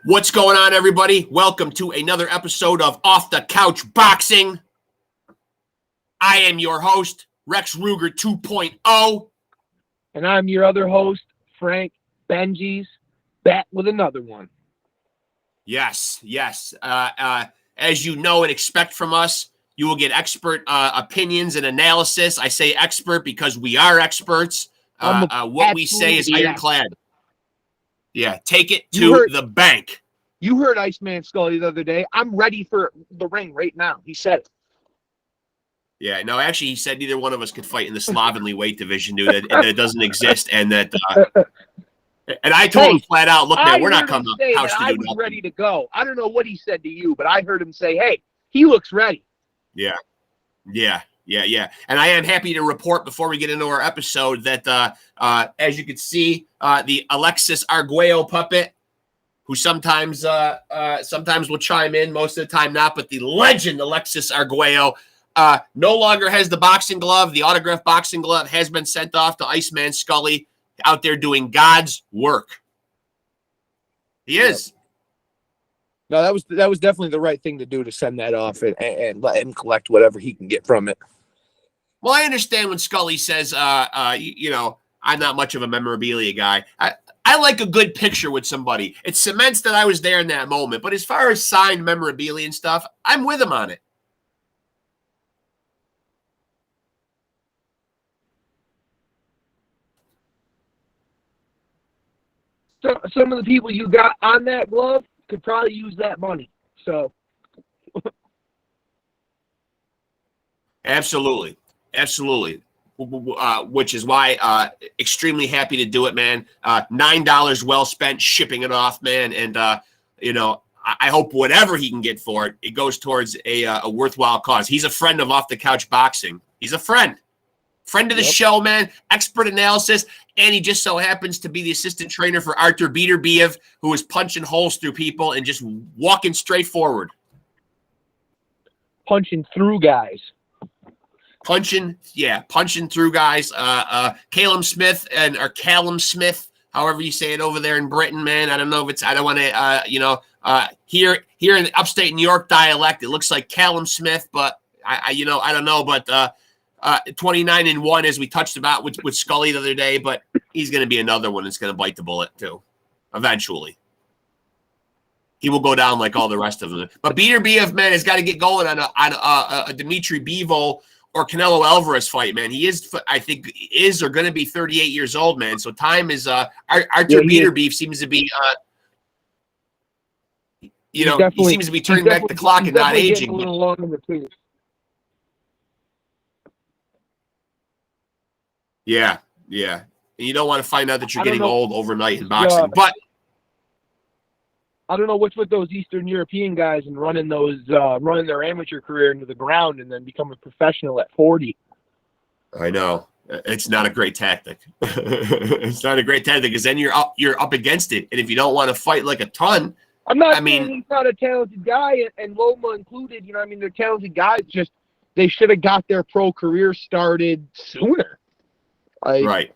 What's going on, everybody? Welcome to another episode of Off the Couch Boxing. I am your host, Rex Ruger 2.0. And I'm your other host, Frank Bengz, back with another one. Yes. As you know and expect from us, you will get expert opinions and analysis. I say expert because we are experts. What we say is ironclad. Yeah, take it to the bank. You heard Iceman Scully the other day. I'm ready for the ring right now. He said it. Yeah, no, actually, he said neither one of us could fight in the slovenly weight division, dude. That it doesn't exist, and that. And I told him flat out, "Look, man, we're not coming to the house to do nothing." Ready to go. I don't know what he said to you, but I heard him say, "Hey, he looks ready." Yeah. And I am happy to report before we get into our episode that, as you can see, the Alexis Arguello puppet, who sometimes will chime in, most of the time not, but the legend Alexis Arguello no longer has the boxing glove. The autographed boxing glove has been sent off to Iceman Scully, out there doing God's work. He is. No, that was definitely the right thing to do, to send that off and let him collect whatever he can get from it. Well, I understand when Scully says, I'm not much of a memorabilia guy. I like a good picture with somebody. It cements that I was there in that moment. But as far as signed memorabilia and stuff, I'm with him on it. So, some of the people you got on that glove could probably use that money. So, Absolutely. Which is why extremely happy to do it, man. $9 well spent shipping it off, man. And, I hope whatever he can get for it, it goes towards a worthwhile cause. He's a friend of Off the Couch Boxing. He's a friend of the show, man. Expert analysis. And he just so happens to be the assistant trainer for Artur Beterbiev, who is punching holes through people and just walking straight forward. Punching through guys. Punching through guys. Callum Smith, however you say it over there in Britain, man. I don't know if it's, I don't want to, here in upstate New York dialect, it looks like Callum Smith, but I don't know, but 29-1, as we touched about with Scully the other day, but he's going to be another one that's going to bite the bullet too, eventually. He will go down like all the rest of them. But Beterbiev, man, has got to get going on a Dimitri Bivol or Canelo Alvarez fight, man. He is, I think, is or going to be 38 years old, man. So time is, Artur Beterbiev seems to be, he seems to be turning back the clock and not aging. A little long in the tooth. Yeah. And you don't want to find out that you're getting old overnight in boxing. But I don't know what's with those Eastern European guys and running their amateur career into the ground and then becoming professional at 40. I know. It's not a great tactic. It's not a great tactic because then you're up against it. And if you don't want to fight like a ton, saying he's not a talented guy, and Loma included. They're talented guys. Just they should have got their pro career started sooner. Right.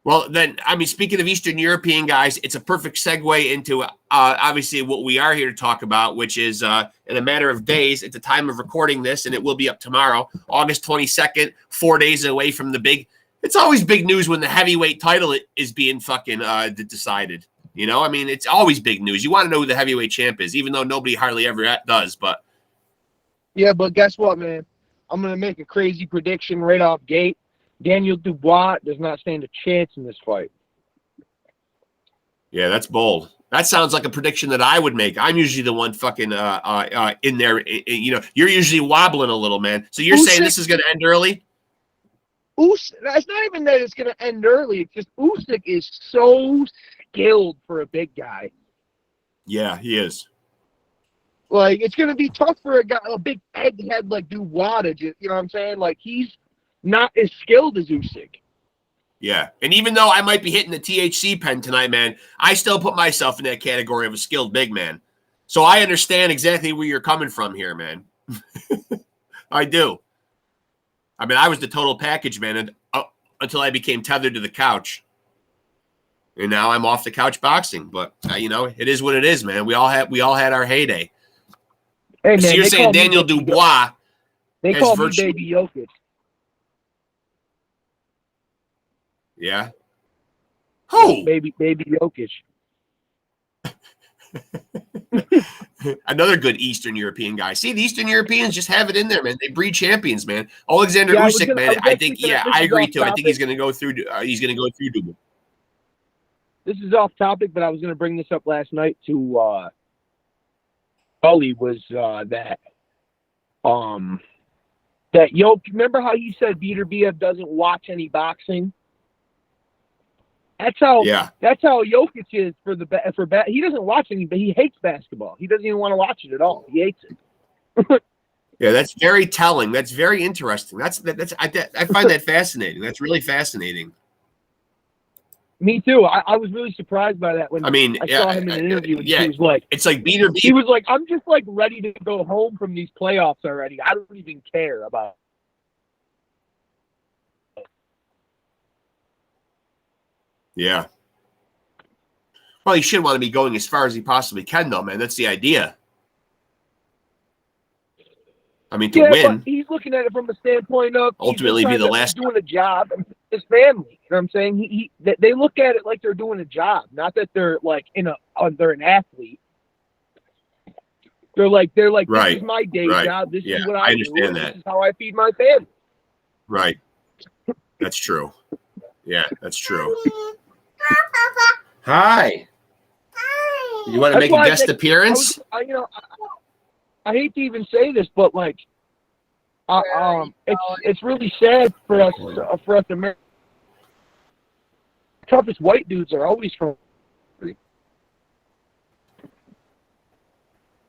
Well, then, speaking of Eastern European guys, it's a perfect segue into obviously what we are here to talk about, which is in a matter of days at the time of recording this, and it will be up tomorrow, August 22nd, 4 days away from the big. It's always big news when the heavyweight title is being fucking decided. It's always big news. You want to know who the heavyweight champ is, even though nobody hardly ever does. But yeah, but guess what, man? I'm gonna make a crazy prediction right off gate. Daniel Dubois does not stand a chance in this fight. Yeah, that's bold. That sounds like a prediction that I would make. I'm usually the one fucking in there. You're usually wobbling a little, man. So you're saying this is going to end early? That's not even that it's going to end early. It's just Usyk is so skilled for a big guy. Yeah, he is. Like, it's going to be tough for a big egghead like Dubois to just, you know what I'm saying? Like, he's not as skilled as Usyk. Yeah, and even though I might be hitting the THC pen tonight, man, I still put myself in that category of a skilled big man. So I understand exactly where you're coming from here, man. I do. I was the total package, man, until I became tethered to the couch. And now I'm off the couch boxing. But you know, it is what it is, man. We all had our heyday. Hey, man, so you're saying Daniel Dubois? They call me Baby Jokic. Yeah. Who? Baby Jokic. Another good Eastern European guy. See, the Eastern Europeans just have it in there, man. They breed champions, man. Oleksandr Usyk, man. I think, I agree too. I think he's going to go through. He's going to go through Dubois. This is off topic, but I was going to bring this up last night to Ollie. Was that remember how you said Beterbiev doesn't watch any boxing? That's how Jokic is for he doesn't watch any, but he hates basketball. He doesn't even want to watch it at all. He hates it. Yeah, that's very telling. That's very interesting. I find that fascinating. That's really fascinating. Me too. I was really surprised by that when I saw him in an interview. And he was like, "It's like Beterbiev." He was like, "I'm just like ready to go home from these playoffs already. I don't even care about." Yeah. Well, he should want to be going as far as he possibly can, though, man. That's the idea. I mean, to win. But he's looking at it from a standpoint of ultimately be the last. Doing a job, and his family. You know what I'm saying? They look at it like they're doing a job, not that they're like they're an athlete. They're like right. This is my day job. This is what I understand do. That. This is how I feed my family. Right. That's true. Yeah, that's true. Hi. You want to make a guest appearance? I hate to even say this, but like, it's really sad for us Americans. Toughest white dudes are always from.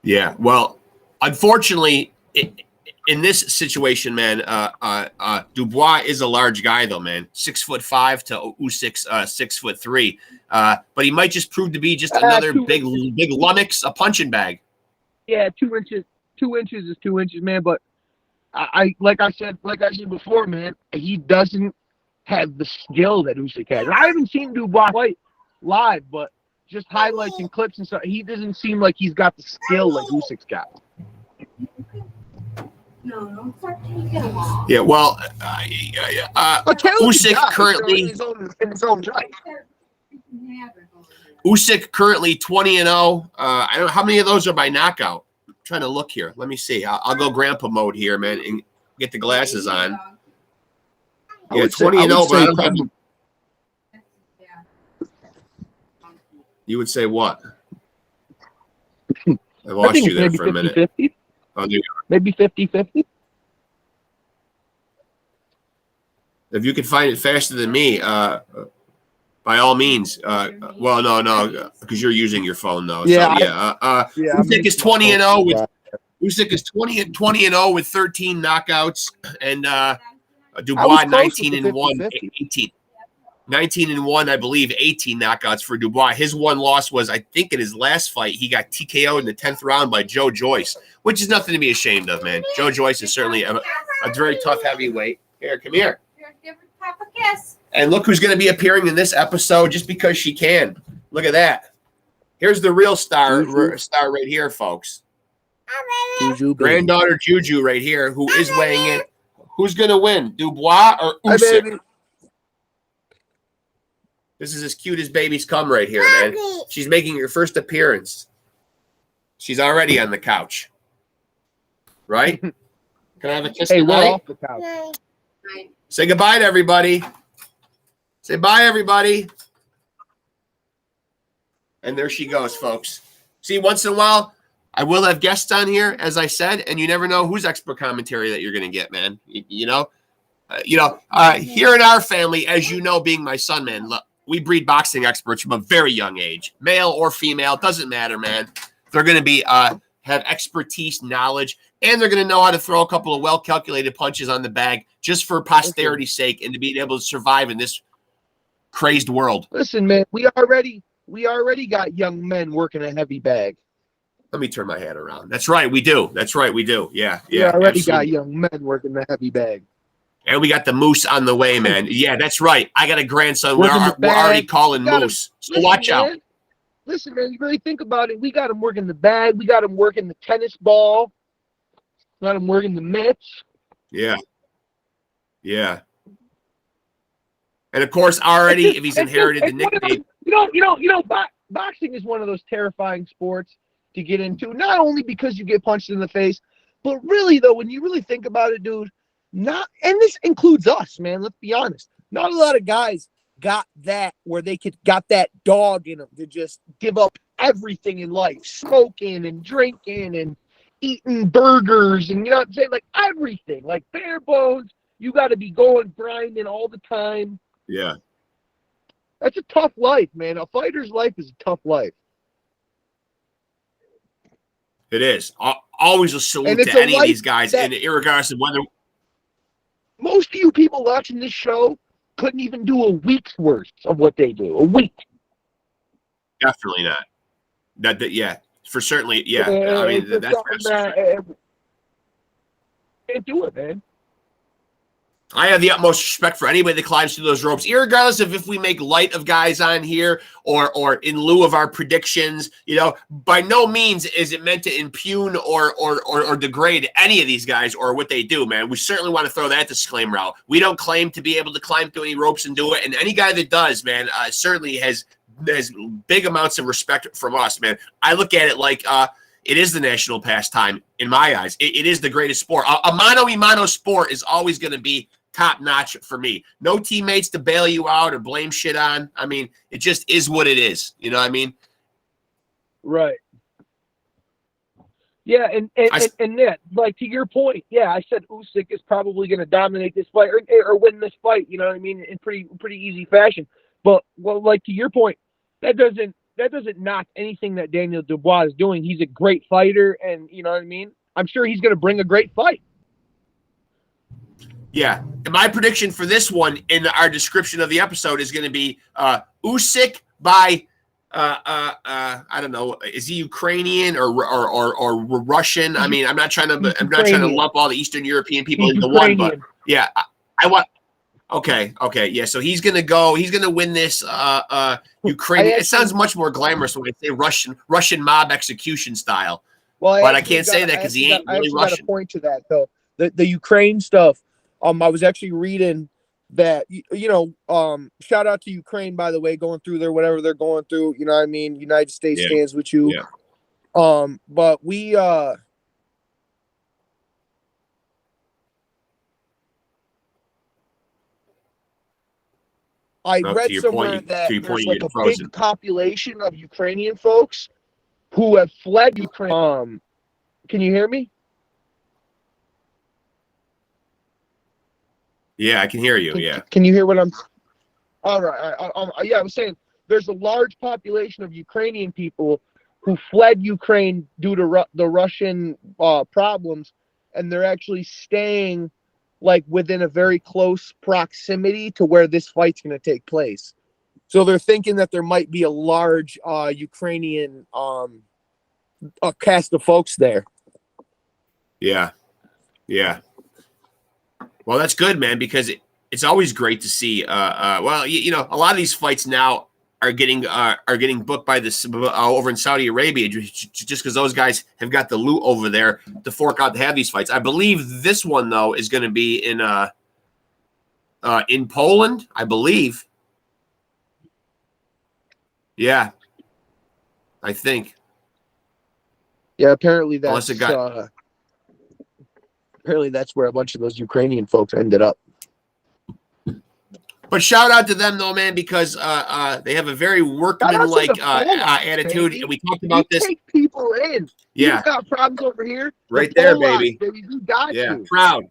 Yeah. Well, unfortunately, in this situation, man, Dubois is a large guy, though, man. 6'5" to Usyk's 6'3". But he might just prove to be just another big lummox, a punching bag. Yeah, 2 inches. 2 inches is 2 inches, man. But like I said before, man, he doesn't have the skill that Usyk has. And I haven't seen Dubois fight live, but just highlights and clips and stuff. He doesn't seem like he's got the skill like Usyk's got. Yeah, well, Usyk currently in his own right. Usyk currently 20-0. I don't know how many of those are by knockout. I'm trying to look here. Let me see. I'll go grandpa mode here, man, and get the glasses on. Yeah, 20-0, but I don't have. You would say what? I lost you there for a minute. 50-50. Oh, maybe 50-50. If you can find it faster than me, by all means. Well, no, because you're using your phone though. Yeah. So, Usyk is 20-0 with Usyk is 20-0 with 13 knockouts, and Dubois 19-1, 18. 19-1, I believe, 18 knockouts for Dubois. His one loss was, I think, in his last fight, he got TKO'd in the 10th round by Joe Joyce, which is nothing to be ashamed of, man. Joe Joyce is certainly a very tough heavyweight. Here, come here. Give Papa a kiss. And look who's going to be appearing in this episode just because she can. Look at that. Here's the real star right here, folks. Juju, granddaughter Juju right here, who is weighing in. Who's going to win, Dubois or Usyk? This is as cute as babies come right here, man. She's making her first appearance. She's already on the couch. Right? Can I have a kiss Hey, tonight? we're off the couch. Say goodbye to everybody. Say bye, everybody. And there she goes, folks. See, once in a while, I will have guests on here, as I said, and you never know whose expert commentary that you're going to get, man. Here in our family, as you know, being my son, man, look, we breed boxing experts from a very young age, male or female, doesn't matter, man. They're going to be have expertise, knowledge, and they're going to know how to throw a couple of well-calculated punches on the bag just for posterity's sake and to be able to survive in this crazed world. Listen, man, we already got young men working a heavy bag. Let me turn my hat around. That's right, we do. Yeah. We already absolutely. got young men working the heavy bag. And we got the moose on the way, man. Yeah, that's right. I got a grandson. Working the We're already bag. calling We got him- moose. So watch out. Man. Listen, man, you really think about it. We got him working the bag. We got him working the tennis ball. Got him working the mitts. Yeah. Yeah. And of course, already, if he's inherited the nickname. Boxing is one of those terrifying sports to get into. Not only because you get punched in the face, but really, though, when you really think about it, dude, and this includes us, man, let's be honest. Not a lot of guys got that where they got that dog in them to just give up everything in life, smoking and drinking and eating burgers and, you know what I'm saying, like everything, like bare bones. You got to be going grinding all the time. Yeah. That's a tough life, man. A fighter's life is a tough life. It is. Always a salute to any of these guys, and irregardless of whether. Most of you people watching this show couldn't even do a week's worth of what they do. A week. Definitely not. Yeah, for certainly. Yeah, I mean that's can't do it, man. I have the utmost respect for anybody that climbs through those ropes, irregardless of if we make light of guys on here or in lieu of our predictions. You know, by no means is it meant to impugn or degrade any of these guys or what they do, man. We certainly want to throw that disclaimer out. We don't claim to be able to climb through any ropes and do it, and any guy that does, man, certainly has big amounts of respect from us, man. I look at it like it is the national pastime in my eyes. It is the greatest sport. A mano-a-mano sport is always going to be top notch for me. No teammates to bail you out or blame shit on. I mean, it just is what it is. You know what I mean? Right. Yeah, and Ned, like to your point, yeah, I said Usyk is probably going to dominate this fight or win this fight. You know what I mean? In pretty easy fashion. But well, like to your point, that doesn't knock anything that Daniel Dubois is doing. He's a great fighter, and you know what I mean? I'm sure he's going to bring a great fight. Yeah. And my prediction for this one in our description of the episode is going to be Usyk by I don't know, is he Ukrainian or Russian? I mean, I'm not trying to lump all the Eastern European people into one, but yeah, I want. Okay, yeah. So he's gonna win this Ukrainian. It sounds much more glamorous when I say Russian mob execution style. Well, but I can't say that because he ain't really Russian. I got a point to that though. The Ukraine stuff. I was actually reading that shout out to Ukraine, by the way, going through whatever they're going through. You know what I mean? United States stands with you. Yeah. But we I read somewhere that there's like a big population of Ukrainian folks who have fled Ukraine. Can you hear me? Yeah, I can hear you. Yeah. Can you hear what I'm? All right. I was saying there's a large population of Ukrainian people who fled Ukraine due to the Russian problems, and they're actually staying like within a very close proximity to where this fight's going to take place. So they're thinking that there might be a large Ukrainian cast of folks there. Yeah. Yeah. Well, that's good, man, because it's always great to see. A lot of these fights now are getting booked by this over in Saudi Arabia just because those guys have got the loot over there to fork out to have these fights. I believe this one though is going to be in Poland, I believe. Yeah, I think. Yeah, apparently that's apparently that's where a bunch of those Ukrainian folks ended up. But shout out to them though, man, because they have a very workman-like attitude, and we talked about this. Take people in. Yeah, you got problems over here. Right there, baby. You got you. Proud.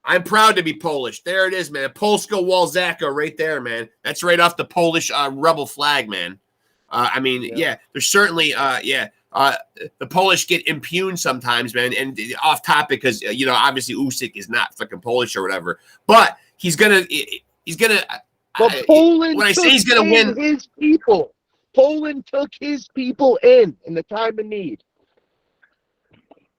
I'm proud to be Polish. There it is, man. Polska Walzaka right there, man. That's right off the Polish rebel flag, man. There's certainly the Polish get impugned sometimes, man, and off topic because obviously Usyk is not fucking Polish or whatever, but he's gonna. But Poland when I say he's gonna win, his people. Poland took his people in the time of need.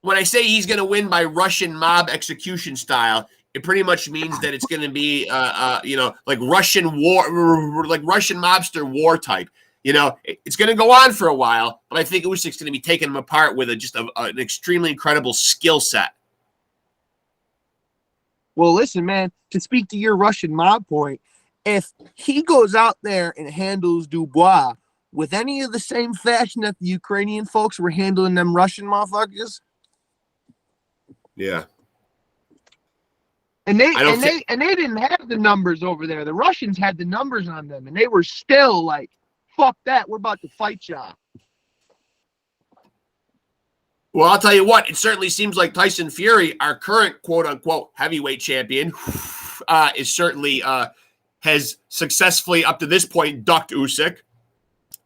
When I say he's gonna win by Russian mob execution style, it pretty much means that it's going to be, like Russian war, like Russian mobster war type. It's going to go on for a while, but I think Usyk's going to be taking him apart with an extremely incredible skill set. Well, listen, man, to speak to your Russian mob point, if he goes out there and handles Dubois with any of the same fashion that the Ukrainian folks were handling them Russian motherfuckers. Yeah. And they didn't have the numbers over there. The Russians had the numbers on them, and they were still like, fuck that, we're about to fight y'all. Well, I'll tell you what, it certainly seems like Tyson Fury, our current quote-unquote heavyweight champion, is certainly has successfully, up to this point, ducked Usyk.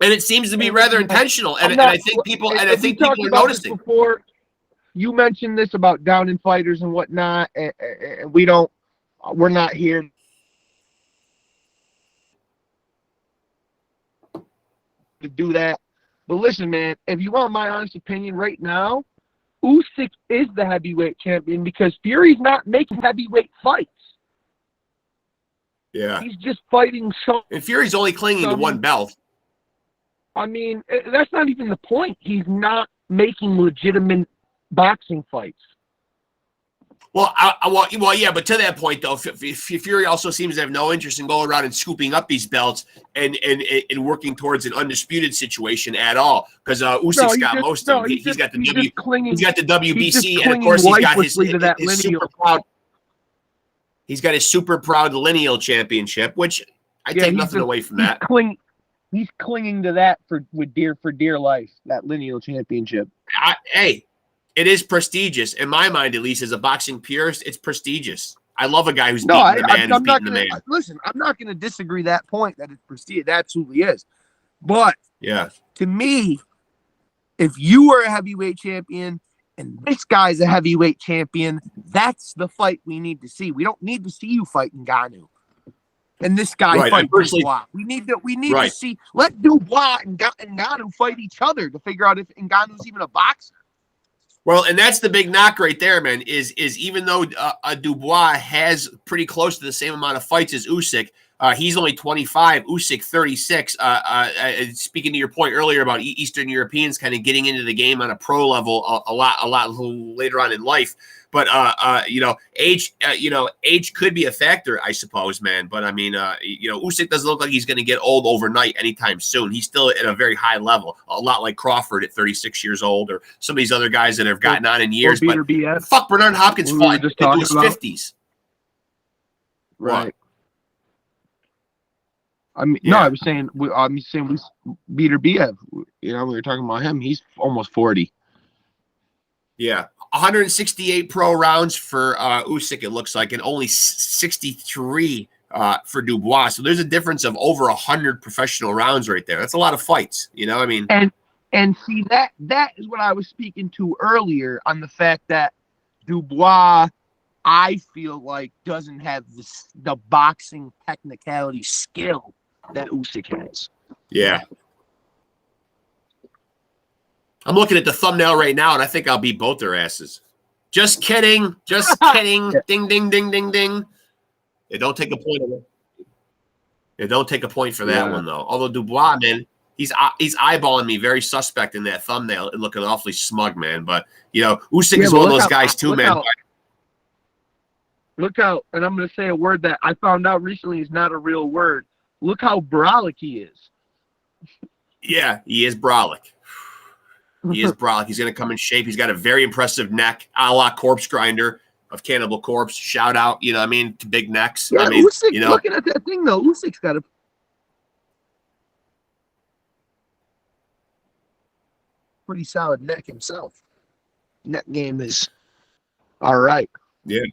And it seems to be rather intentional. And I think people are noticing. Before, you mentioned this about downing fighters and whatnot, and we're not here to do that. But listen, man, if you want my honest opinion right now, Usyk is the heavyweight champion because Fury's not making heavyweight fights. Yeah. He's just fighting and Fury's only clinging to one belt. I mean, that's not even the point. He's not making legitimate boxing fights. Well, yeah, but to that point, though, Fury also seems to have no interest in going around and scooping up these belts and working towards an undisputed situation at all. Because Usyk's got most of them. He's got the WBC, and of course he's got his super proud. He's got his super proud lineal championship, which I take nothing away from that. He's clinging to that for dear life. That lineal championship. Hey. It is prestigious. In my mind, at least, as a boxing purist, it's prestigious. I love a guy who's beating the man who's beating the man. Listen, I'm not going to disagree that point that it's prestigious. It absolutely is. But yeah, to me, if you are a heavyweight champion and this guy's a heavyweight champion, that's the fight we need to see. We don't need to see you fight Ngannou. And this guy fight Dubois. We need to see. Let Dubois and Ngannou fight each other to figure out if Ngannou's even a boxer. Well, and that's the big knock right there, man, is even though Dubois has pretty close to the same amount of fights as Usyk, he's only 25, Usyk 36. Speaking to your point earlier about Eastern Europeans kind of getting into the game on a pro level a lot later on in life. But age could be a factor, I suppose, man. But I mean, Usyk doesn't look like he's going to get old overnight anytime soon. He's still at a very high level, a lot like Crawford at 36 years old, or some of these other guys that have gotten on in years. But fuck, Bernard Hopkins fought into his 50s. Right. I mean, no, I was saying we Beater Biev. We were talking about him. He's almost 40. Yeah. 168 pro rounds for Usyk, it looks like, and only 63 for Dubois. So there's a difference of over 100 professional rounds right there. That's a lot of fights, I mean. And see, that is what I was speaking to earlier on the fact that Dubois, I feel like, doesn't have the boxing technicality skill that Usyk has. Yeah. I'm looking at the thumbnail right now, and I think I'll beat both their asses. Just kidding. Just kidding. Ding, ding, ding, ding, ding. Yeah, don't take a point away. Yeah, don't take a point for that one, though. Although Dubois, man, he's eyeballing me very suspect in that thumbnail and looking awfully smug, man. But, Usyk is one of those guys, too, man. Look out, and I'm going to say a word that I found out recently is not a real word. Look how brolic he is. Yeah, he is brolic. He is brolic. He's going to come in shape. He's got a very impressive neck, a la Corpse Grinder of Cannibal Corpse. Shout out, to big necks. Yeah, I mean, Usyk, looking at that thing, though, Usyk's got a pretty solid neck himself. Neck game is all right. Yeah.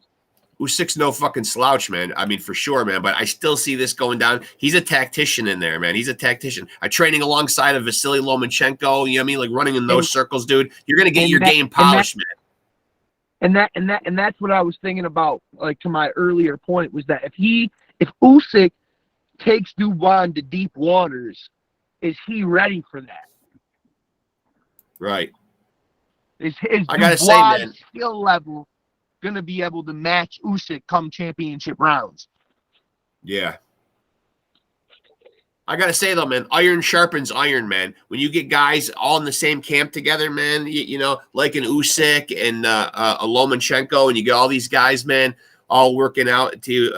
Usyk's no fucking slouch, man. I mean, for sure, man. But I still see this going down. He's a tactician in there, man. He's a tactician. Training alongside of Vasily Lomachenko, you know what I mean? Like running in those circles, dude. You're gonna get your game polished, man. And that's what I was thinking about, like to my earlier point, was that if Usyk takes Dubois into deep waters, is he ready for that? Right. Is I gotta Dubois' say, man, skill level going to be able to match Usyk come championship rounds. Yeah. I got to say, though, man, iron sharpens iron, man. When you get guys all in the same camp together, man, you know, like an Usyk and a Lomachenko, and you get all these guys, man, all working out to,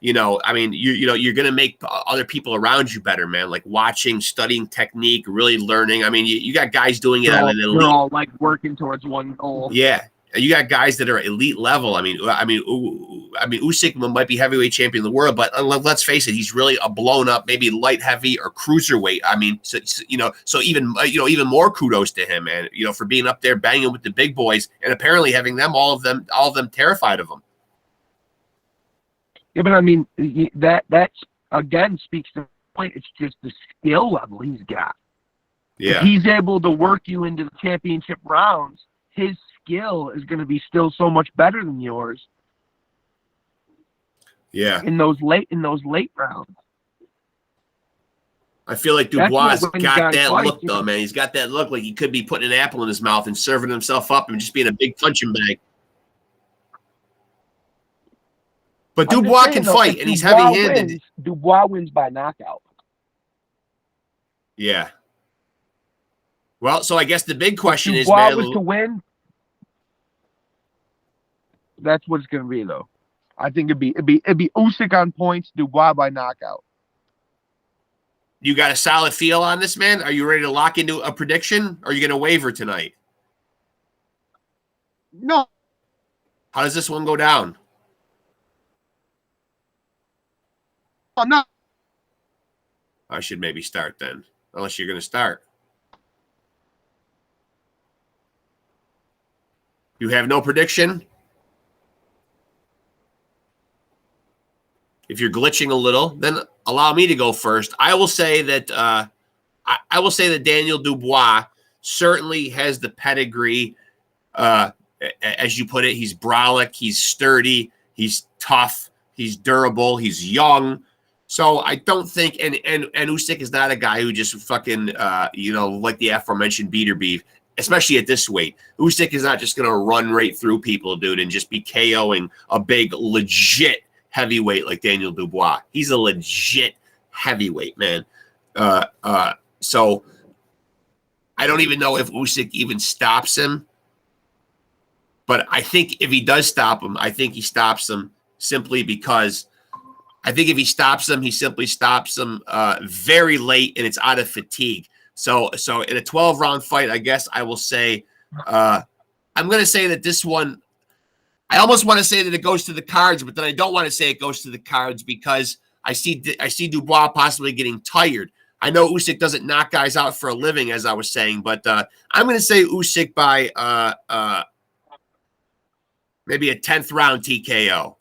you know, I mean, you know, you're going to make other people around you better, man, like watching, studying technique, really learning. I mean, you got guys doing it on an elite. They're all like working towards one goal. Yeah. You got guys that are elite level. I mean, Usyk might be heavyweight champion of the world, but let's face it, he's really a blown up, maybe light heavy or cruiserweight. I mean, so even more kudos to him, man. You know, for being up there banging with the big boys and apparently having all of them terrified of him. Yeah, but I mean, that's again speaks to the point. It's just the skill level he's got. Yeah, if he's able to work you into the championship rounds, his skill is going to be still so much better than yours. Yeah, in those late rounds. I feel like Dubois got that fight, look, though, man. He's got that look like he could be putting an apple in his mouth and serving himself up and just being a big punching bag. But Dubois can fight, and he's heavy-handed. Dubois wins by knockout. Yeah. Well, so I guess the big question is, man, was to win. That's what it's going to be, though. I think it'd be Usyk on points, Dubois by knockout. You got a solid feel on this, man? Are you ready to lock into a prediction, or are you going to waver tonight? No. How does this one go down? I'm not. I should maybe start then, unless you're going to start. You have no prediction? If you're glitching a little, then allow me to go first. I will say that Daniel Dubois certainly has the pedigree. As you put it, he's brolic, he's sturdy, he's tough, he's durable, he's young. So I don't think, and Usyk is not a guy who just fucking, like the aforementioned beater beef, especially at this weight. Usyk is not just going to run right through people, dude, and just be KOing a big, legit heavyweight like Daniel Dubois. He's a legit heavyweight, man. So I don't even know if Usyk even stops him. But I think if he does stop him, I think he stops him simply because I think if he stops him, he simply stops him very late, and it's out of fatigue. So in a 12-round fight, I guess I will say I'm going to say that this one, I almost want to say that it goes to the cards, but then I don't want to say it goes to the cards because I see Dubois possibly getting tired. I know Usyk doesn't knock guys out for a living, as I was saying, but I'm going to say Usyk by maybe a 10th round TKO.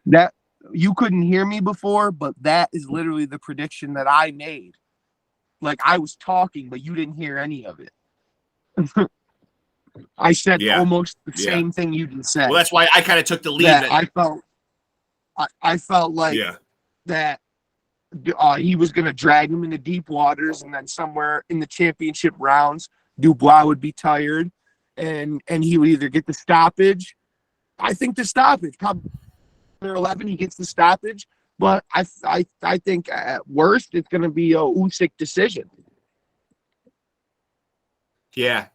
That you couldn't hear me before, but that is literally the prediction that I made. Like I was talking, but you didn't hear any of it. I said almost the same thing you just said. Well, that's why I kind of took the lead. I felt like that he was going to drag him into deep waters, and then somewhere in the championship rounds, Dubois would be tired, and he would either get the stoppage. I think the stoppage, probably 11, he gets the stoppage, but I think at worst it's going to be a Usyk decision. Yeah.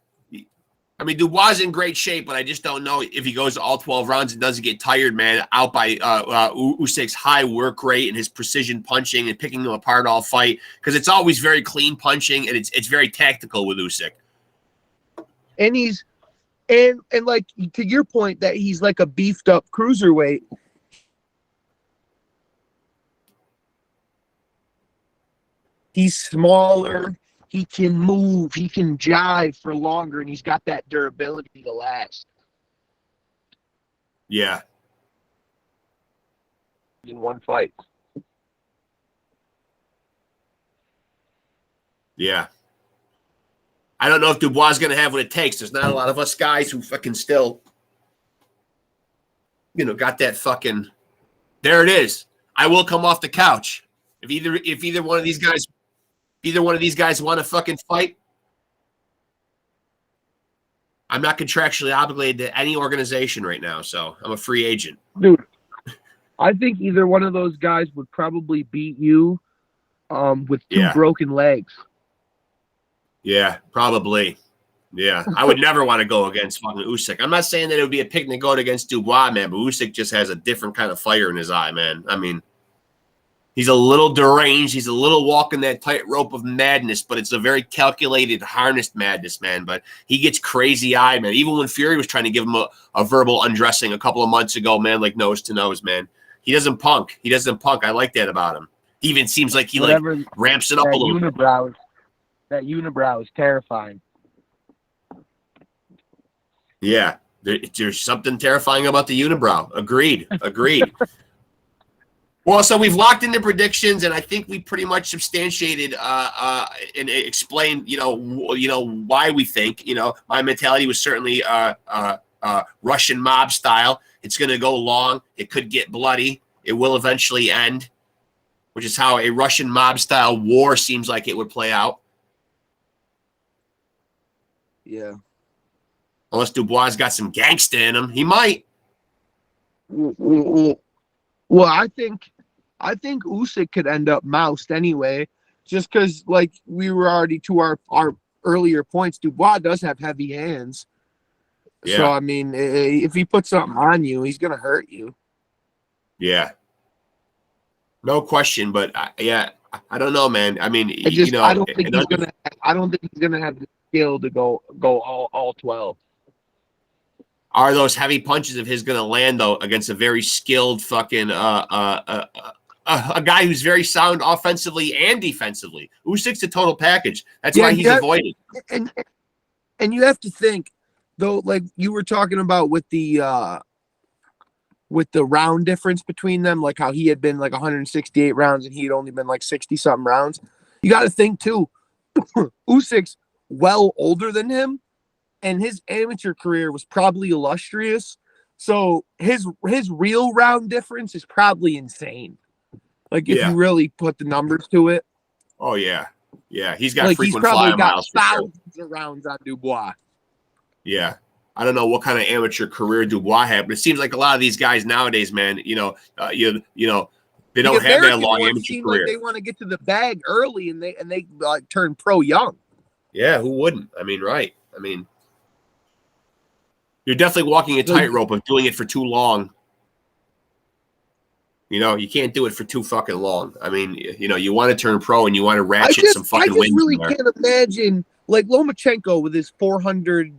I mean, Dubois is in great shape, but I just don't know if he goes all 12 rounds and doesn't get tired, man, out by Usyk's high work rate and his precision punching and picking him apart all fight, because it's always very clean punching, and it's very tactical with Usyk. And he's and like to your point that he's like a beefed up cruiserweight. He's smaller. He can move. He can jive for longer, and he's got that durability to last. Yeah. In one fight. Yeah. I don't know if Dubois is going to have what it takes. There's not a lot of us guys who fucking still, got that fucking. There it is. I will come off the couch if either one of these guys. Either one of these guys want to fucking fight. I'm not contractually obligated to any organization right now, so I'm a free agent. Dude, I think either one of those guys would probably beat you with two broken legs. Yeah, probably. Yeah, I would never want to go against fucking Usyk. I'm not saying that it would be a picnic going against Dubois, man, but Usyk just has a different kind of fire in his eye, man. I mean, he's a little deranged. He's a little walking that tightrope of madness, but it's a very calculated, harnessed madness, man. But he gets crazy-eyed, man. Even when Fury was trying to give him a verbal undressing a couple of months ago, man, like nose to nose, man. He doesn't punk. He doesn't punk. I like that about him. He even seems like he ramps it up a little bit. That unibrow is terrifying. Yeah, there's something terrifying about the unibrow. Agreed. Well, so we've locked into predictions, and I think we pretty much substantiated and explained, why we think. My mentality was certainly Russian mob style. It's going to go long. It could get bloody. It will eventually end, which is how a Russian mob style war seems like it would play out. Yeah. Unless Dubois got some gangsta in him, he might. Well, I think Usyk could end up moused anyway, just because, like we were already to our earlier points, Dubois does have heavy hands. Yeah. So, I mean, if he puts something on you, he's going to hurt you. Yeah. No question, but, I don't know, man. I mean, I don't think he's gonna have the skill to go all 12. Are those heavy punches of his going to land, though, against a very skilled fucking a guy who's very sound offensively and defensively? Usyk's a total package. That's why he's avoided. And you have to think, though, like you were talking about with the round difference between them, like how he had been like 168 rounds and he had only been like 60-something rounds. You got to think, too, Usyk's well older than him. And his amateur career was probably illustrious. So his real round difference is probably insane. Like if you really put the numbers to it. Oh, yeah. Yeah, he's got like frequent he's probably fly got miles. thousands of rounds on Dubois. Yeah. I don't know what kind of amateur career Dubois had, but it seems like a lot of these guys nowadays, man, they don't have that long amateur career. Like they want to get to the bag early and they like turn pro young. Yeah, who wouldn't? I mean, right. I mean, you're definitely walking a tightrope of doing it for too long. You can't do it for too fucking long. I mean, you want to turn pro and you want to ratchet some fucking wins. I just really can't imagine, like Lomachenko with his 400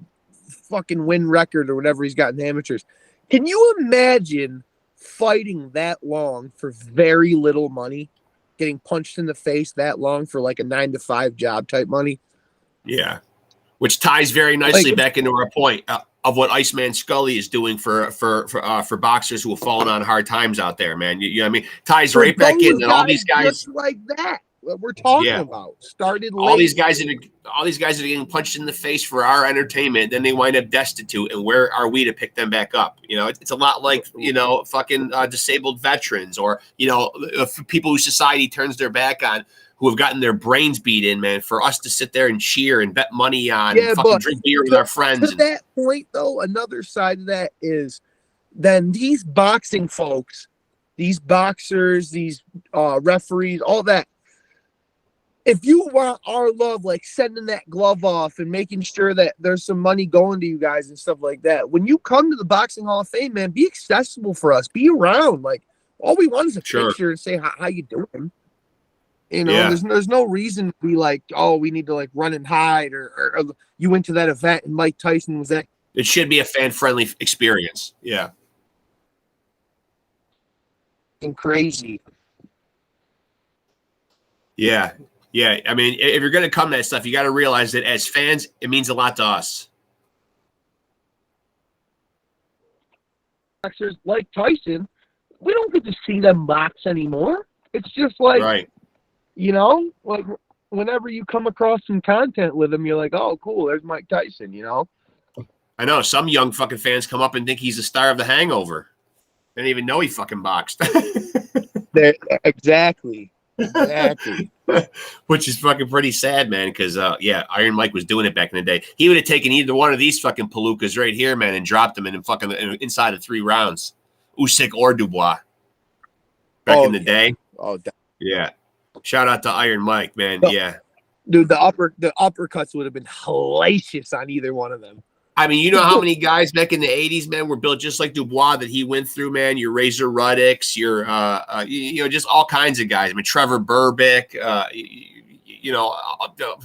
fucking win record or whatever he's got in amateurs. Can you imagine fighting that long for very little money, getting punched in the face that long for like a 9-to-5 job type money? Yeah, which ties very nicely back into our point of what Iceman Scully is doing for boxers who have fallen on hard times out there, man. You know what I mean? Ties right back in, and all these guys just like that. What we're talking about started late. All these guys are getting punched in the face for our entertainment. Then they wind up destitute, and where are we to pick them back up? It's a lot like fucking disabled veterans or people who society turns their back on, who have gotten their brains beat in, man, for us to sit there and cheer and bet money on and fucking drink beer with our friends. To that point, though, another side of that is then these boxing folks, these boxers, these referees, all that, if you want our love, like sending that glove off and making sure that there's some money going to you guys and stuff like that, when you come to the Boxing Hall of Fame, man, be accessible for us. Be around. Like, all we want is a picture and say, how you doing? There's no reason to be like, oh, we need to like run and hide or you went to that event and Mike Tyson was there. It should be a fan-friendly experience. Yeah. And crazy. Yeah. Yeah. I mean, if you're going to come to that stuff, you got to realize that as fans, it means a lot to us. Boxers like Tyson, we don't get to see them box anymore. It's just like, right. Like whenever you come across some content with him, you're like, oh, cool, there's Mike Tyson, I know. Some young fucking fans come up and think he's a star of The Hangover. They didn't even know he fucking boxed. Exactly. Which is fucking pretty sad, man, because, Iron Mike was doing it back in the day. He would have taken either one of these fucking palookas right here, man, and dropped them in fucking inside of 3 rounds. Usyk or Dubois back in the day. Oh, yeah. Shout out to Iron Mike, man. Yeah. Dude, the uppercuts would have been hellacious on either one of them. I mean, you know how many guys back in the 80s, man, were built just like Dubois that he went through, man. Your Razor Ruddicks, your, just all kinds of guys. I mean, Trevor Burbick,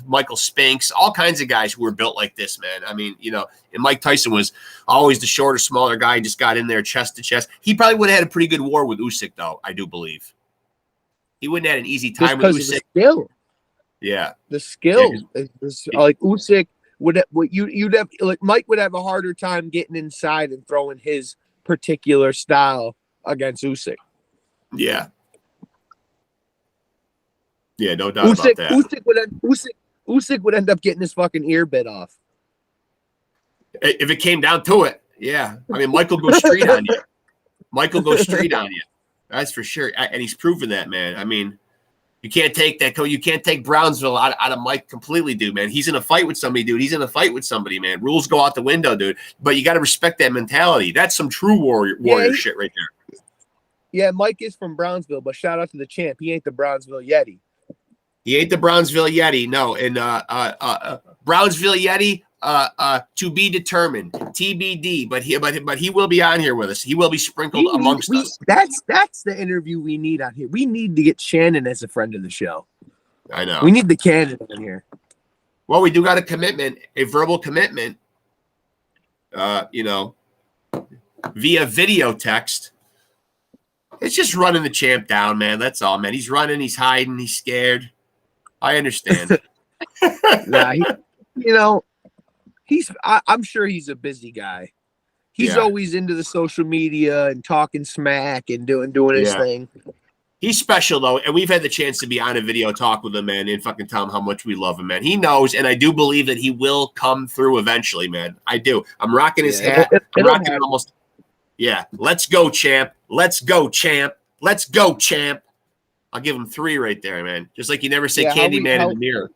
Michael Spinks, all kinds of guys who were built like this, man. I mean, and Mike Tyson was always the shorter, smaller guy. He just got in there chest to chest. He probably would have had a pretty good war with Usyk, though, I do believe. He wouldn't have had an easy time with Usyk. The skill. Yeah. The skill. Like Usyk you'd have like Mike would have a harder time getting inside and throwing his particular style against Usyk. Yeah. Yeah, no doubt about that. Usyk would end up getting his fucking ear bit off. If it came down to it, yeah. I mean, Michael goes street on you. Michael goes street on you. That's for sure. And he's proven that, man. I mean, you can't take that. You can't take Brownsville out of Mike completely, dude, man. He's in a fight with somebody, dude. He's in a fight with somebody, man. Rules go out the window, dude. But you got to respect that mentality. That's some true warrior shit right there. Yeah, Mike is from Brownsville, but shout out to the champ. He ain't the Brownsville Yeti. He ain't the Brownsville Yeti, no. And Brownsville Yeti, to be determined, TBD. But he will be on here with us. He will be sprinkled amongst us. That's the interview we need on here. We need to get Shannon as a friend of the show. I know. We need the Cannon in here. Well, we do got a commitment, a verbal commitment. Via video text. It's just running the champ down, man. That's all, man. He's running. He's hiding. He's scared. I understand. I'm sure he's a busy guy. He's always into the social media and talking smack and doing his thing. He's special, though, and we've had the chance to be on a video talk with him, man, and fucking tell him how much we love him, man. He knows, and I do believe that he will come through eventually, man. I do. I'm rocking his hat. I'm rocking almost. Yeah. Let's go, champ. Let's go, champ. Let's go, champ. I'll give him 3 right there, man. Just like you never say Candyman in the mirror.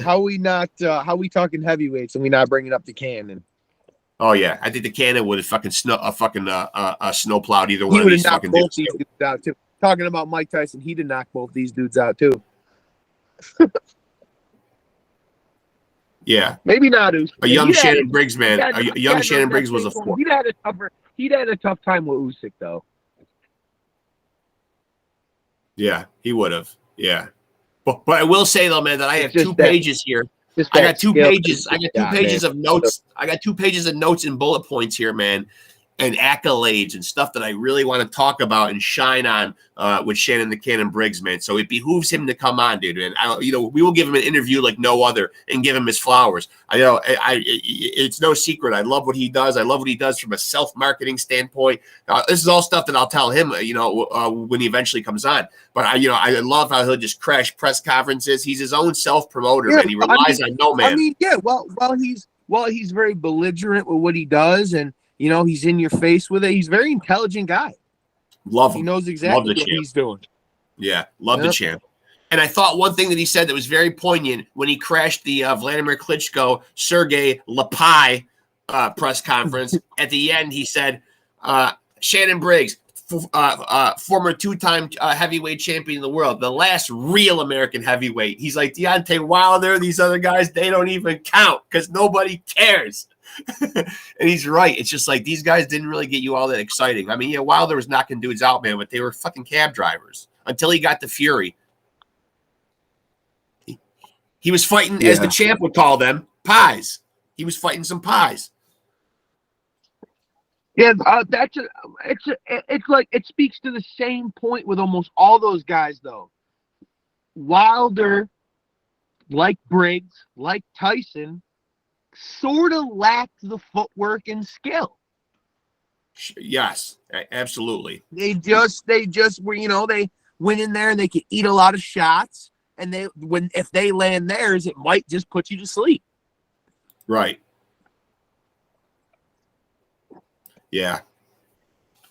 How we talking heavyweights and we not bringing up the Cannon? Oh yeah, I think the Cannon would have fucking snowplowed either one He of would these have knocked fucking both dudes. these dudes out too. Talking about Mike Tyson, he'd have knocked both these dudes out too. Yeah, maybe not. A young Shannon Briggs, man. A young Shannon Briggs was a 4. He'd had a tough time with Usyk though. Yeah, he would have. Yeah. But I will say though, man, that I have 2 pages here. I got 2 pages. I got 2 pages of notes. I got 2 pages of notes and bullet points here, man, and accolades and stuff that I really want to talk about and shine on with Shannon the Cannon Briggs, man. So it behooves him to come on, dude. And we will give him an interview like no other and give him his flowers. It's no secret. I love what he does. I love what he does from a self-marketing standpoint. This is all stuff that I'll tell him, when he eventually comes on. But I love how he'll just crash press conferences. He's his own self-promoter, man. He relies on no man. While he's very belligerent with what he does, and he's in your face with it. He's a very intelligent guy. Love him. He knows exactly what he's doing. Yeah, love the champ. And I thought one thing that he said that was very poignant when he crashed the Vladimir Klitschko Sergey Lapai press conference. At the end, he said, Shannon Briggs, former 2-time heavyweight champion of the world, the last real American heavyweight. He's like, Deontay Wilder, these other guys, they don't even count because nobody cares. And he's right. It's just like these guys didn't really get you all that exciting. I mean, Wilder was knocking dudes out, man, but they were fucking cab drivers until he got the Fury. He was fighting, as the champ would call them, pies. He was fighting some pies. Yeah, it's like it speaks to the same point with almost all those guys, though. Wilder, like Briggs, like Tyson, sort of lacked the footwork and skill. Yes, absolutely. They just were, they went in there and they could eat a lot of shots, and if they land theirs, it might just put you to sleep. Right. Yeah.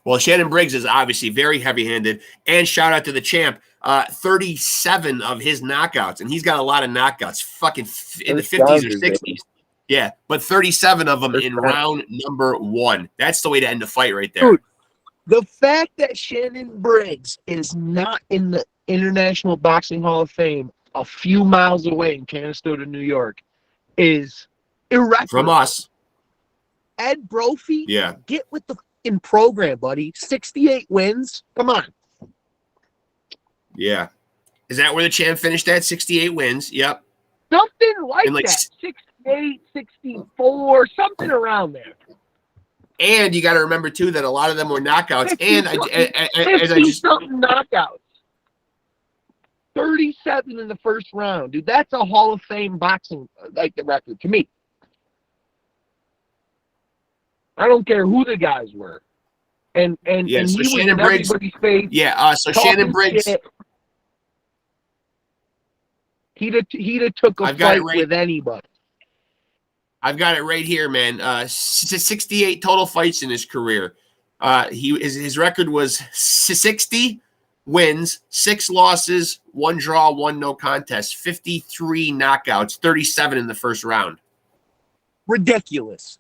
Well, Shannon Briggs is obviously very heavy-handed, and shout out to the champ. 37 of his knockouts, and he's got a lot of knockouts, fucking in the 50s or 60s. Yeah, but 37 of them in round number 1. That's the way to end the fight right there. Dude, the fact that Shannon Briggs is not in the International Boxing Hall of Fame a few miles away in Canastota, New York, is irreparable. From us. Ed Brophy, yeah, get with the fucking program, buddy. 68 wins. Come on. Yeah. Is that where the champ finished at? 68 wins. Yep. Something like that. 68, 64, something around there. And you got to remember, too, that a lot of them were knockouts. 50-something knockouts. 37 in the first round. Dude, that's a Hall of Fame boxing like the record to me. I don't care who the guys were. And so he was Shannon in Briggs, everybody's face. Yeah, so Shannon Briggs. Shit. He'd have took a fight with anybody. I've got it right here, man. 68 total fights in his career. His record was 60 wins, 6 losses, 1 draw, 1 no contest, 53 knockouts, 37 in the first round. Ridiculous.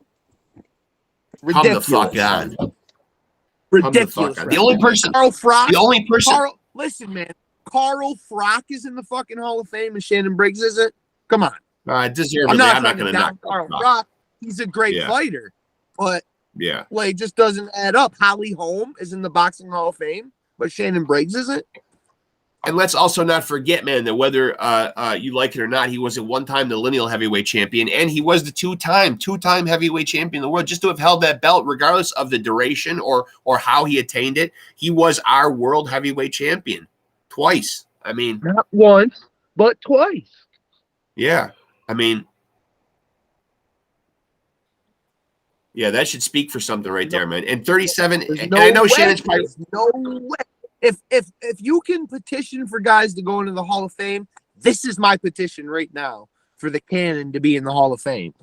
Come the fuck on. Ridiculous. The only person. Carl Froch. The only person. Listen, man. Carl Froch is in the fucking Hall of Fame and Shannon Briggs isn't. Come on. Deservedly, I'm not going to knock Carl Froch. He's a great fighter, but it just doesn't add up. Holly Holm is in the Boxing Hall of Fame, but Shannon Briggs isn't. And let's also not forget, man, that whether you like it or not, he was at one time the lineal heavyweight champion, and he was the two-time heavyweight champion in the world. Just to have held that belt, regardless of the duration or how he attained it, he was our world heavyweight champion twice. I mean, not once, but twice. Yeah, I mean, yeah, that should speak for something right there, man. And 37, and I know Shannon's probably no way. If you can petition for guys to go into the Hall of Fame, this is my petition right now for the Cannon to be in the Hall of Fame.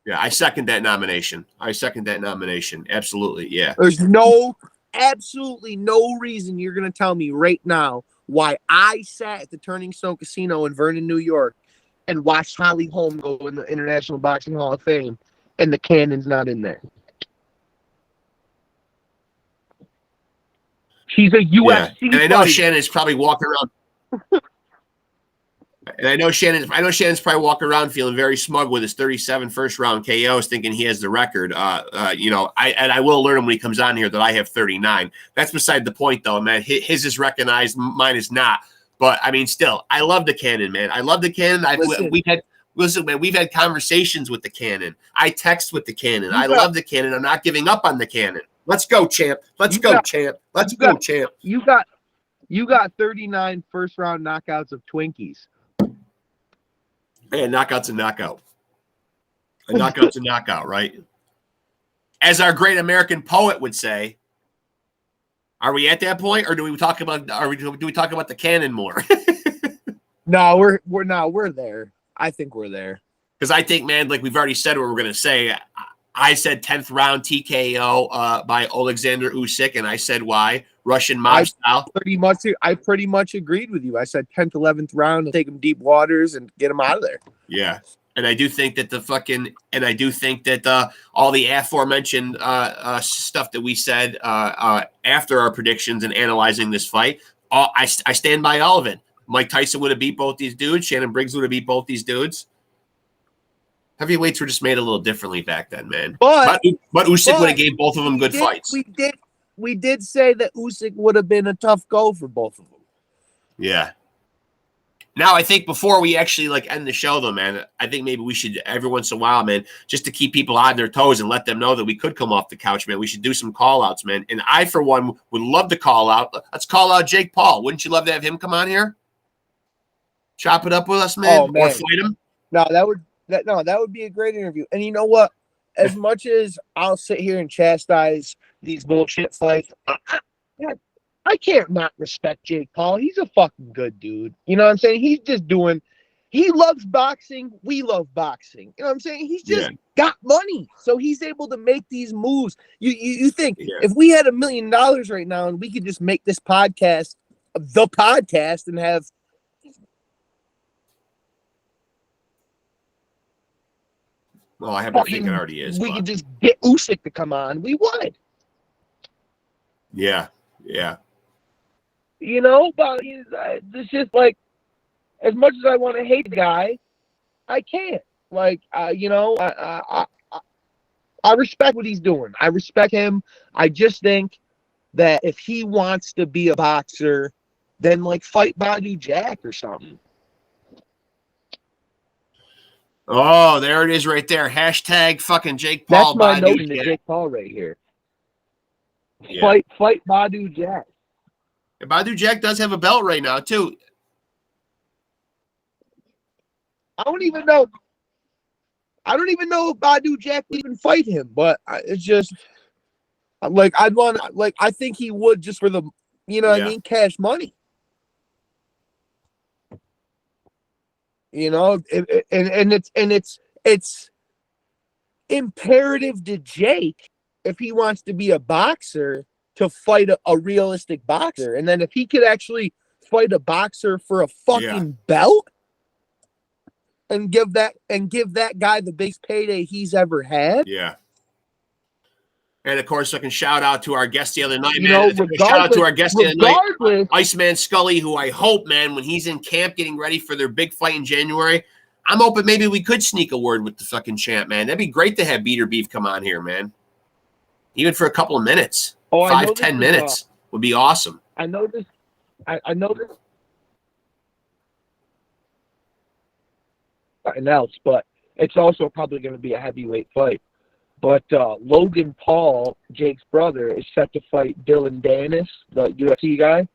Yeah, I second that nomination. Absolutely, yeah. There's absolutely no reason you're going to tell me right now why I sat at the Turning Stone Casino in Vernon, New York, and watched Holly Holm go in the International Boxing Hall of Fame, and the Cannon's not in there. She's a UFC and I know Shannon's probably walking around. And I know Shannon's probably walking around feeling very smug with his 37 first round KOs, thinking he has the record. I will alert him when he comes on here that I have 39. That's beside the point, though, man. His is recognized, mine is not. But I mean, still, I love the Cannon, man. I love the Cannon. We've had conversations with the Cannon. I text with the Cannon. I love the Cannon. I'm not giving up on the Cannon. Let's go, champ. Let's go, champ. You got 39 first round knockouts of Twinkies. Man, knockout's a knockout. A knockout's a knockout, right? As our great American poet would say, are we at that point, or do we talk about the Cannon more? No, we're there. I think we're there. Because I think, man, like we've already said what we're gonna say. I said 10th round TKO by Oleksandr Usyk, and I said why. Russian mob style. I pretty much agreed with you. I said 10th, 11th round, take him deep waters and get him out of there. Yeah. And I do think that all the aforementioned stuff that we said after our predictions and analyzing this fight, I stand by all of it. Mike Tyson would have beat both these dudes. Shannon Briggs would have beat both these dudes. Heavyweights were just made a little differently back then, man. But Usyk would have gave both of them good fights. We did say that Usyk would have been a tough go for both of them. Yeah. Now, I think before we actually end the show, though, man, I think maybe we should, every once in a while, man, just to keep people on their toes and let them know that we could come off the couch, man, we should do some call-outs, man. And I, for one, would love to call out. Let's call out Jake Paul. Wouldn't you love to have him come on here? Chop it up with us, man, or fight him? No, that would be a great interview. And you know what? As much as I'll sit here and chastise these bullshit fights, I can't not respect Jake Paul. He's a fucking good dude. You know what I'm saying? He's just he loves boxing. We love boxing. You know what I'm saying? He's just got money. So he's able to make these moves. You think if we had $1 million right now and we could just make this podcast the podcast and have. Well, I have a feeling it already is. We could just get Usyk to come on. We would. Yeah. You know, but it's just like, as much as I want to hate the guy, I can't. Like, you know, I respect what he's doing. I respect him. I just think that if he wants to be a boxer, then like fight Badu Jack or something. Oh, there it is right there. Hashtag fucking Jake Paul. That's my Badu notion to Jack. Jake Paul right here. Yeah. Fight Badu Jack. And Badu Jack does have a belt right now, too. I don't even know if Badu Jack would even fight him, but it's just like I think he would just for the, you know what I mean, cash money. You know, it's imperative to Jake if he wants to be a boxer to fight a realistic boxer, and then if he could actually fight a boxer for a fucking belt. And give that guy the biggest payday he's ever had. Yeah. And of course, I can shout out to our guest the other night, you man. Know, shout out to our guest the other night, Iceman Scully, who I hope, man, when he's in camp getting ready for their big fight in January, I'm hoping maybe we could sneak a word with the fucking champ, man. That'd be great to have Beater Beef come on here, man. Even for a couple of minutes. 5-10 minutes would be awesome. I know this. I know this. Something else, but it's also probably going to be a heavyweight fight. But Logan Paul, Jake's brother, is set to fight Dylan Dennis, the UFC guy,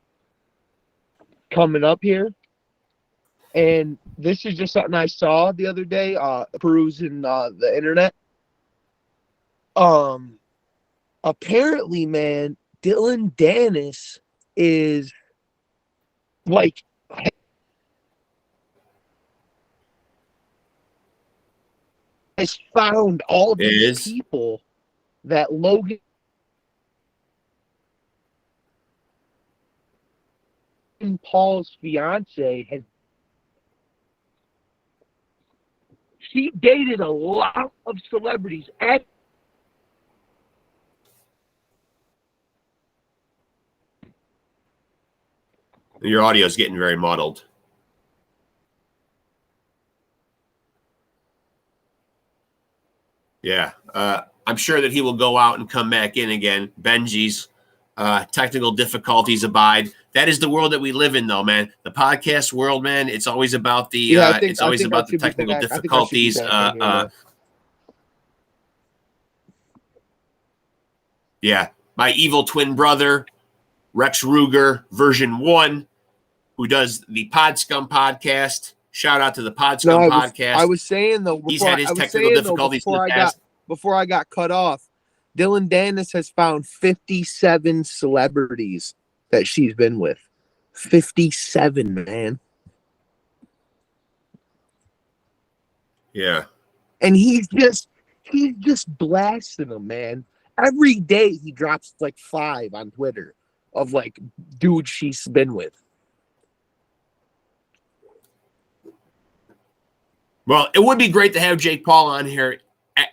coming up here. And this is just something I saw the other day, perusing the internet. Apparently, man, Dylan Dennis is like has found all these people that Logan Paul's fiance has. She dated a lot of celebrities at. Your audio is getting very muddled. Yeah. I'm sure that he will go out and come back in again. Benji's technical difficulties abide. That is the world that we live in, though, man. The podcast world, man. It's always about the technical difficulties. Yeah, my evil twin brother, Rex Ruger, version 1, who does the Podscum podcast. Shout out to the Podscum podcast. I was saying though, he's had his technical difficulties in the past. Before I got cut off, Dylan Dennis has found 57 celebrities that she's been with. 57, man. Yeah. And he's just blasting them, man. Every day he drops like 5 on Twitter of like dudes she's been with. Well, it would be great to have Jake Paul on here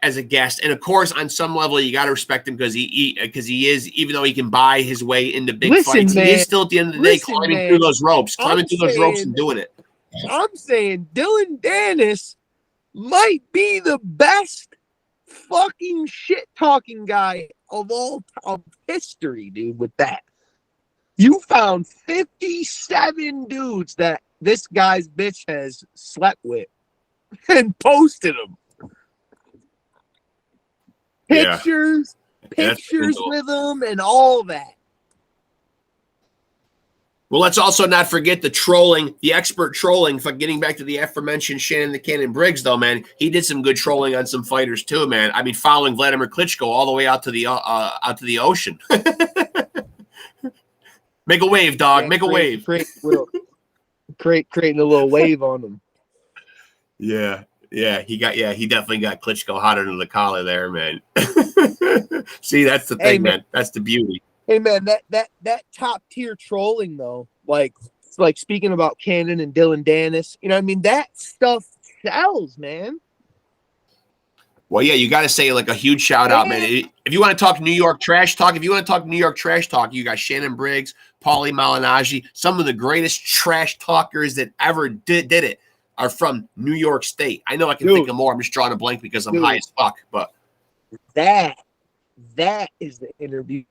as a guest, and of course, on some level, you got to respect him because he is, even though he can buy his way into big fights, man, he is still at the end of the day climbing through those ropes, and doing it. I'm saying Dylan Dennis might be the best fucking shit talking guy of all of history, dude. With that, you found 57 dudes that this guy's bitch has slept with. And posted them. Pictures with them and all that. Well, let's also not forget the trolling, the expert trolling. For getting back to the aforementioned Shannon the Cannon Briggs, though, man, he did some good trolling on some fighters too, man. I mean, following Vladimir Klitschko all the way out to the ocean. Make a wave, dog. Yeah, make a wave. Creating a little wave on them. Yeah, he definitely got Klitschko hot under the collar there, man. See, that's the thing, man. That's the beauty. Hey, man, that top tier trolling though, like speaking about Cannon and Dylan Dennis. You know what I mean? That stuff sells, man. Well, yeah, you got to say like a huge shout out, man. If you want to talk New York trash talk, you got Shannon Briggs, Paulie Malignaggi. Some of the greatest trash talkers that ever did it are from New York State. I know I can think of more. I'm just drawing a blank because I'm high as fuck. But that is the interview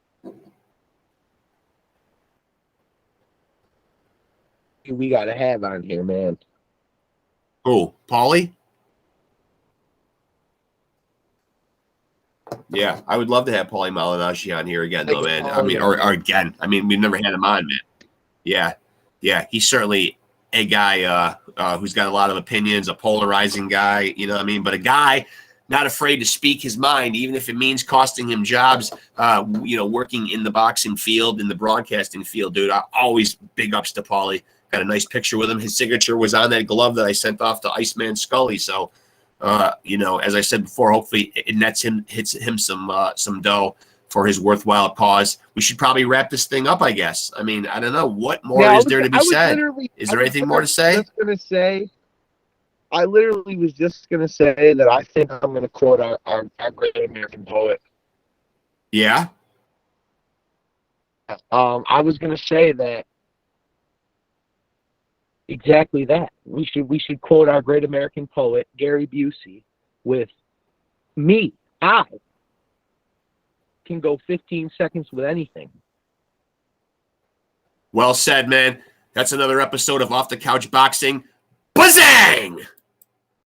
we got to have on here, man. Who? Paulie? Yeah, I would love to have Paulie Malignaggi on here again, though, man. I mean, or again. I mean, we've never had him on, man. Yeah. He's certainly a guy who's got a lot of opinions, a polarizing guy, you know what I mean? But a guy not afraid to speak his mind, even if it means costing him jobs, working in the boxing field, in the broadcasting field, dude. Always big ups to Paulie. Got a nice picture with him. His signature was on that glove that I sent off to Iceman Scully. So, as I said before, hopefully it hits him some dough for his worthwhile cause. We should probably wrap this thing up, I guess. I mean, I don't know. What more is there to be said? Is there anything more to say? I literally was just going to say that I think I'm going to quote our great American poet. Yeah? I was going to say that exactly that. We should quote our great American poet, Gary Busey, with me. I can go 15 seconds with anything. Well said, man. That's another episode of Off the Couch Boxing. Bazang!